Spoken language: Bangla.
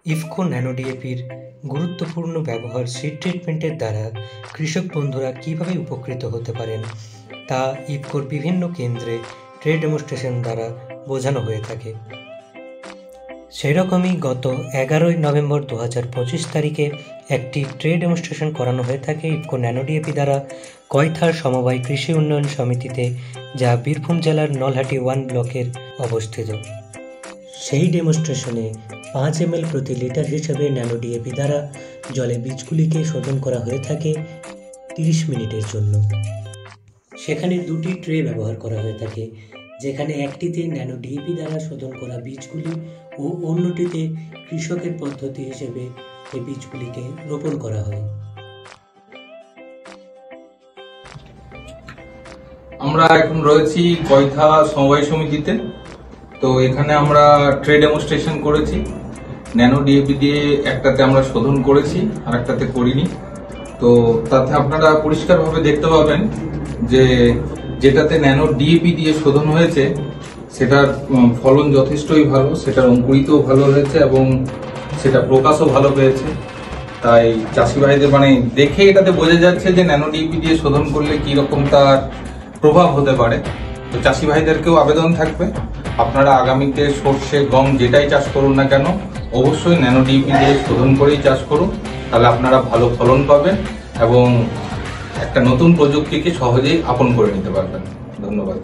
ইফকো ন্যানো ডিএপির গুরুত্বপূর্ণ ব্যবহার সিড ট্রিটমেন্টের দ্বারা কৃষক বন্ধুরা কীভাবে উপকৃত হতে পারেন তা ইফকোর বিভিন্ন কেন্দ্রে ট্রেড ডেমনস্ট্রেশন দ্বারা বোঝানো হয়ে থাকে। সেরকমই গত 11ই নভেম্বর 2025 তারিখে একটি ট্রেড ডেমনস্ট্রেশন করানো হয়ে থাকে ইফকো ন্যানো ডিএপি দ্বারা কৈথার সমবায় কৃষি উন্নয়ন সমিতিতে, যা বীরভূম জেলার নলহাটি 1 ব্লকের অবস্থিত। সেই ডেমনস্ট্রেশনে 5 ml প্রতি লিটার হিসেবে ন্যানো ডিএপি দ্বারা জলে বীজগুলিকে শোধন করা হয়ে থাকে 30 মিনিটের জন্য। সেখানে দুটি ট্রে ব্যবহার করা হয়ে থাকে, যেখানে একটিতে ন্যানো ডিএপি দ্বারা শোধন করা বীজগুলি ও অন্যটিতে কৃষকের পদ্ধতি হিসেবে এই বীজগুলিকে রোপণ করা হয়। আমরা এখন রয়েছি কৈথা সমবায় সমিতিতে। তো এখানে আমরা ট্রে ডেমনস্ট্রেশন করেছি। ন্যানো ডিএপি দিয়ে একটাতে আমরা শোধন করেছি আর একটাতে করিনি। তো তাতে আপনারা পরিষ্কারভাবে দেখতে পাবেন যে যেটাতে ন্যানো ডিএপি দিয়ে শোধন হয়েছে সেটার ফলন যথেষ্টই ভালো, সেটার অঙ্কুরিতও ভালো হয়েছে এবং সেটা প্রকাশও ভালো পেয়েছে। তাই চাষি ভাইদের দেখে এটাতে বোঝা যাচ্ছে যে ন্যানো ডিএপি দিয়ে শোধন করলে কি রকম তার প্রভাব হতে পারে। তো চাষি ভাইদেরকেও আবেদন থাকবে, আপনারা আগামীতে সর্ষে, গম যেটাই চাষ করুন না কেন অবশ্যই ন্যানো ডিএপি দিয়ে শোধন করেই চাষ করুন, তাহলে আপনারা ভালো ফলন পাবেন এবং একটা নতুন প্রযুক্তিকে সহজেই আপন করে নিতে পারবেন। ধন্যবাদ।